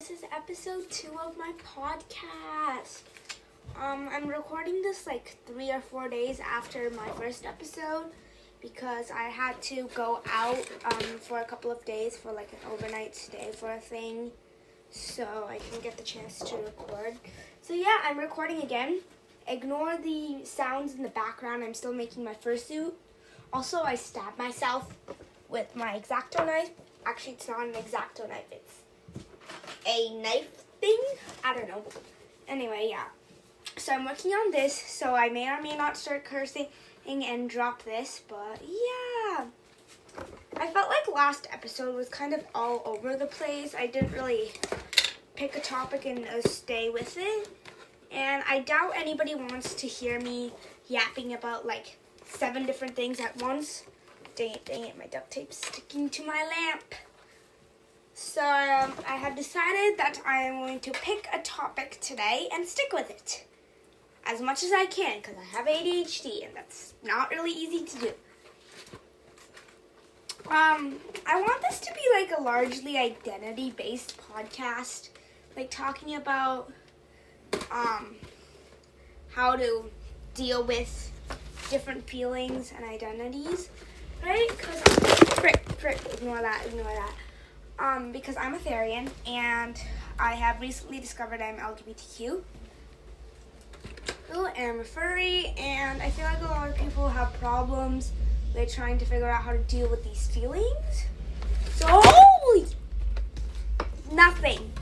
This is episode 2 of my podcast. I'm recording this like 3 or 4 days after my first episode because I had to go out for a couple of days for like an overnight stay for a thing, so I didn't get the chance to record. So yeah, I'm recording again. Ignore the sounds in the background. I'm still making my fursuit. Also, I stabbed myself with my X-Acto knife. Actually, it's not an X-Acto knife. It's a knife thing. I don't know. Anyway, yeah. So I'm working on this, so I may or may not start cursing and drop this, but yeah. I felt like last episode was kind of all over the place. I didn't really pick a topic and stay with it. And I doubt anybody wants to hear me yapping about like 7 different things at once. Dang it, my duct tape's sticking to my lamp. So I have decided that I am going to pick a topic today and stick with it as much as I can because I have ADHD and that's not really easy to do. I want this to be like a largely identity-based podcast, like talking about how to deal with different feelings and identities, right? Because ignore that. Because I'm a Therian and I have recently discovered I'm LGBTQ. And I'm a furry, and I feel like a lot of people have problems with trying to figure out how to deal with these feelings. So, holy nothing.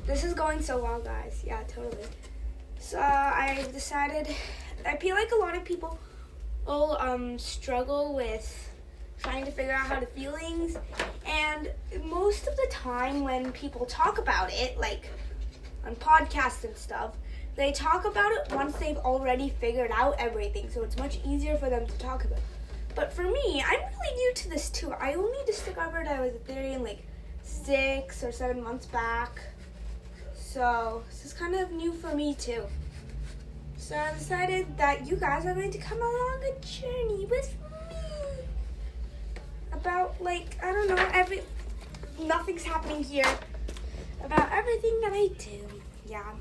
This is going so well, guys. Yeah, totally. So I've decided, I feel like a lot of people struggle with trying to figure out how to feelings, and most of the time when people talk about it, like on podcasts and stuff, they talk about it once they've already figured out everything, so it's much easier for them to talk about. But for me, I'm really new to this too. I only discovered I was a Therian like 6 or 7 months back, so this is kind of new for me too. So I decided that you guys are going to come along a journey with me about, like, I don't know, nothing's happening here, about everything that I do. Yeah.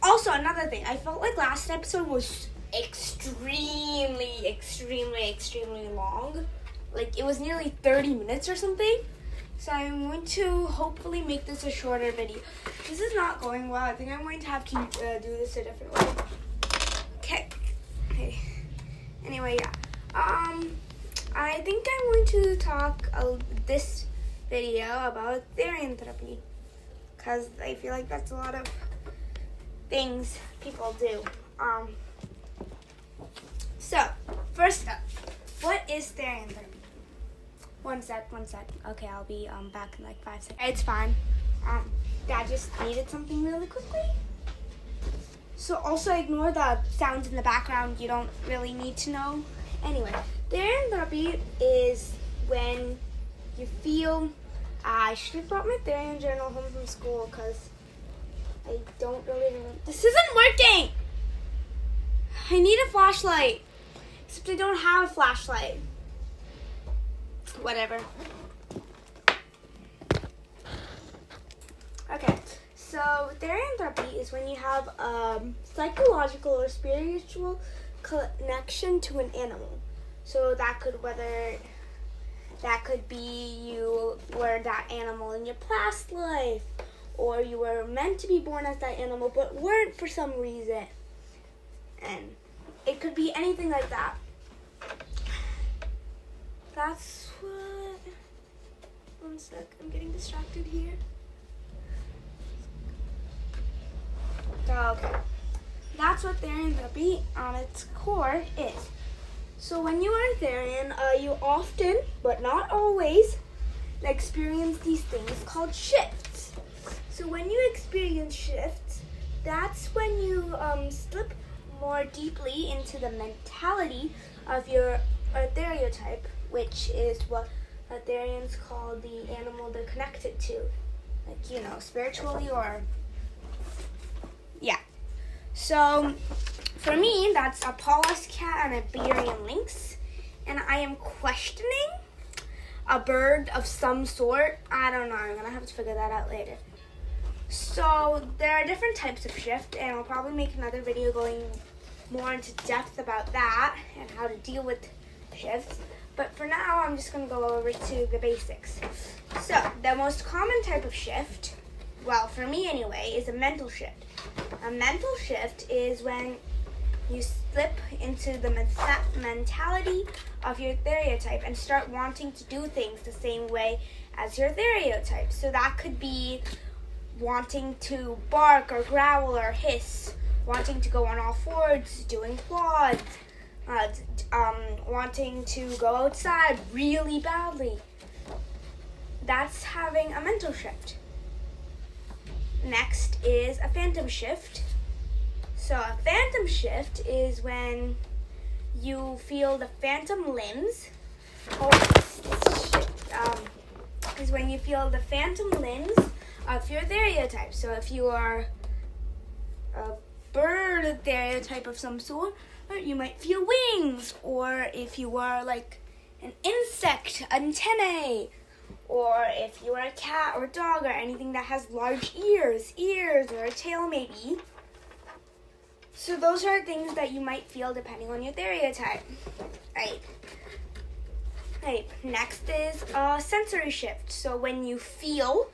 Also, another thing, I felt like last episode was extremely long. Like, it was nearly 30 minutes or something. So I'm going to hopefully make this a shorter video. This is not going well. I think I'm going to have to do this a different way. Okay. Anyway, yeah. I think I'm going to talk this video about Therian therapy, because I feel like that's a lot of things people do. So, first up, what is Therian therapy? One sec. Okay, I'll be back in like 5 seconds. It's fine. Dad just needed something really quickly. So also ignore the sounds in the background. You don't really need to know. Anyway, Therian therapy is when you feel, I should have brought my Therian journal home from school because I don't really remember. This isn't working! I need a flashlight. Except I don't have a flashlight. Whatever. Okay, so Therian therapy is when you have a psychological or spiritual connection to an animal. So that could be you were that animal in your past life, or you were meant to be born as that animal but weren't for some reason. And it could be anything like that. That's what... One sec, I'm getting distracted here. Okay. That's what Therian therapy on its core is. So when you are a Therian, you often, but not always, experience these things called shifts. So when you experience shifts, that's when you slip more deeply into the mentality of your Theriatype, which is what Therians call the animal they're connected to. Like, you know, spiritually or... Yeah. So, for me, that's a Paulus cat and a Iberian lynx. And I am questioning a bird of some sort. I don't know. I'm going to have to figure that out later. So there are different types of shift, and I'll probably make another video going more into depth about that and how to deal with shifts. But for now, I'm just going to go over to the basics. So the most common type of shift, well, for me anyway, is a mental shift. A mental shift is when you slip into the mentality of your stereotype and start wanting to do things the same way as your stereotype. So that could be wanting to bark or growl or hiss, wanting to go on all fours, doing quads, wanting to go outside really badly. That's having a mental shift. Next is a phantom shift. So a phantom shift is when you feel the phantom limbs. Is when you feel the phantom limbs of your stereotype. So if you are a bird stereotype of some sort, you might feel wings. Or if you are like an insect, antennae. Or if you are a cat or dog or anything that has large ears or a tail maybe. So those are things that you might feel depending on your stereotype. Right. Next is a sensory shift. So when you feel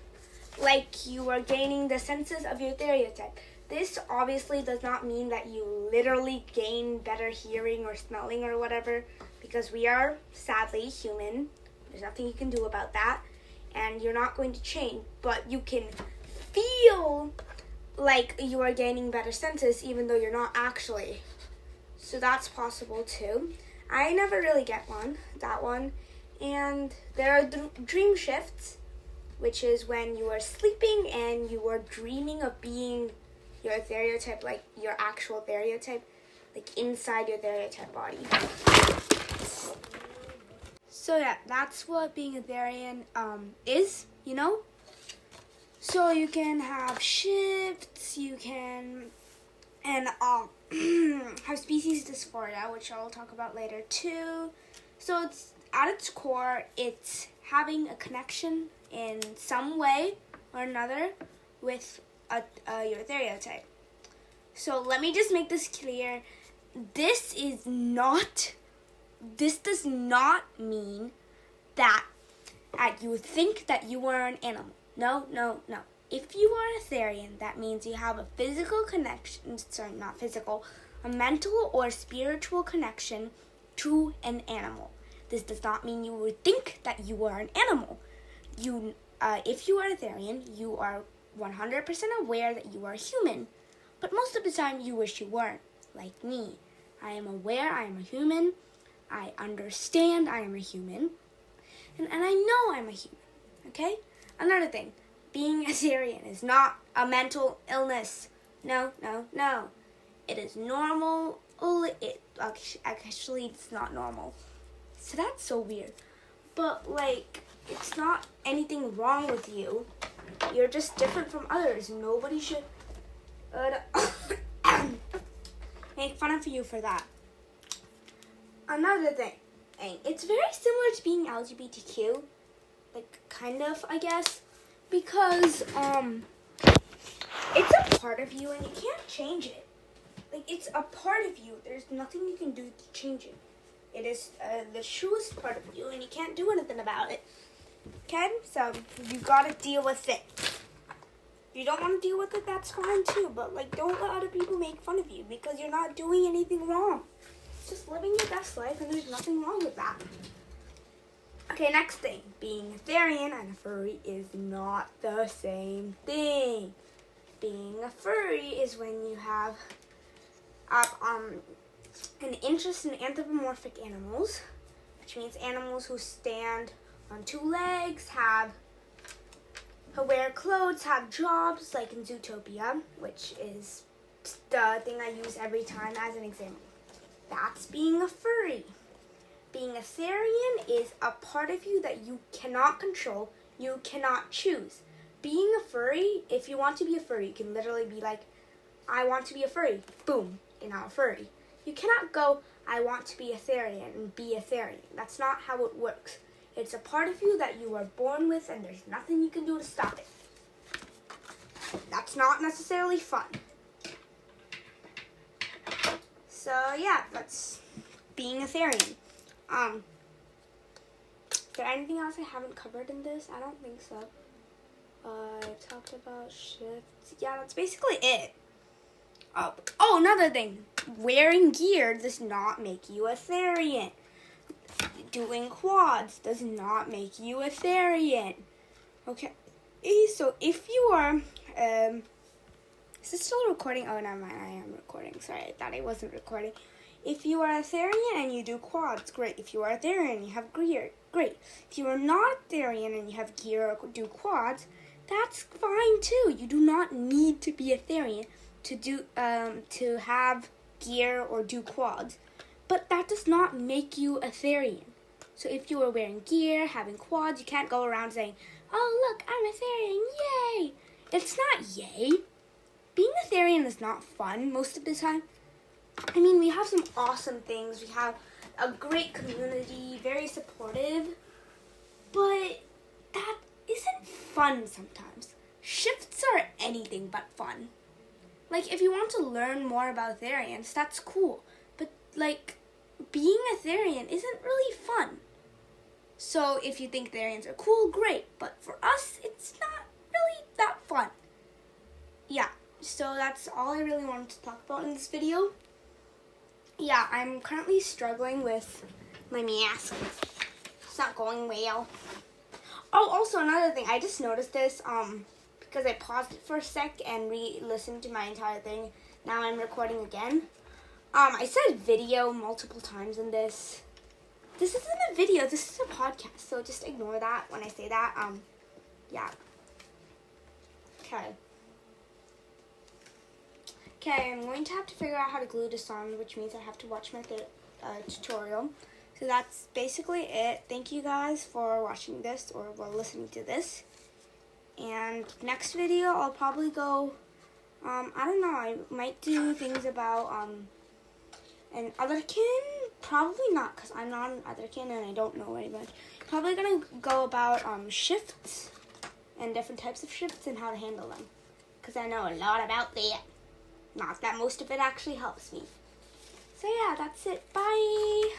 like you are gaining the senses of your stereotype. This obviously does not mean that you literally gain better hearing or smelling or whatever, because we are sadly human. There's nothing you can do about that, and you're not going to change, but you can feel like you are gaining better senses even though you're not actually. So that's possible too. I never really get that one. And there are dream shifts, which is when you are sleeping and you are dreaming of being your stereotype, like your actual stereotype, like inside your stereotype body. So yeah, that's what being a Therian is, you know? So you can have shifts, you can, and have species dysphoria, which I'll talk about later too. So it's, at its core, it's having a connection in some way or another with your stereotype. So let me just make this clear. This does not mean that you think that you are an animal. No. If you are a Therian, that means you have a physical connection, a mental or spiritual connection to an animal. This does not mean you would think that you are an animal. If you are a Therian, you are 100% aware that you are human. But most of the time, you wish you weren't, like me. I am aware I am a human. I understand I am a human. And I know I'm a human, okay? Another thing, being a Therian is not a mental illness. No. It is normal. Actually, it's not normal. So that's so weird. But, it's not anything wrong with you. You're just different from others. Nobody should make fun of you for that. Another thing, it's very similar to being LGBTQ, kind of, I guess, because it's a part of you and you can't change it. It's a part of you. There's nothing you can do to change it. It is the truest part of you, and you can't do anything about it. Okay? So you gotta deal with it. If you don't want to deal with it, that's fine too. But don't let other people make fun of you because you're not doing anything wrong. Just living your best life, and there's nothing wrong with that. Okay, next thing. Being a Therian and a furry is not the same thing. Being a furry is when you have an interest in anthropomorphic animals, which means animals who stand on two legs, who wear clothes, have jobs, like in Zootopia, which is the thing I use every time as an example. That's being a furry. Being a Therian is a part of you that you cannot control, you cannot choose. Being a furry, if you want to be a furry, you can literally be like, I want to be a furry. Boom, you're now a furry. You cannot go, I want to be a Therian and be a Therian. That's not how it works. It's a part of you that you are born with, and there's nothing you can do to stop it. it's not necessarily fun. So yeah, that's being a Therian. Is there anything else I haven't covered in this? I don't think so. I talked about shifts. Yeah, that's basically it. Oh, another thing. Wearing gear does not make you a Therian. Doing quads does not make you a Therian. Okay, so if you are, is this still recording? Oh, never mind, I am recording. Sorry, I thought I wasn't recording. If you are a Therian and you do quads, great. If you are a Therian and you have gear, great. If you are not a Therian and you have gear or do quads, that's fine too. You do not need to be a Therian to have gear or do quads, but that does not make you a Therian. So if you are wearing gear, having quads, you can't go around saying, "Oh look, I'm a Therian, yay!" It's not yay. Being a Therian is not fun most of the time. I mean, we have some awesome things. We have a great community, very supportive, but that isn't fun sometimes. Shifts are anything but fun. Like, if you want to learn more about Therians, that's cool. But, like, being a Therian isn't really fun. So, if you think Therians are cool, great. But for us, it's not really that fun. Yeah, so that's all I really wanted to talk about in this video. Yeah, I'm currently struggling with my mask. It's not going well. Oh, also another thing, I just noticed this, because I paused it for a sec and re-listened to my entire thing. Now I'm recording again. I said video multiple times in this. This isn't a video, this is a podcast, so just ignore that when I say that. Yeah. Okay, I'm going to have to figure out how to glue this on, which means I have to watch my tutorial. So that's basically it. Thank you guys for watching this, or listening to this. And next video, I'll probably go, I don't know, I might do things about an otherkin. Probably not, because I'm not an otherkin and I don't know very much. Probably going to go about shifts and different types of shifts and how to handle them, because I know a lot about that. Not that most of it actually helps me. So yeah, that's it. Bye!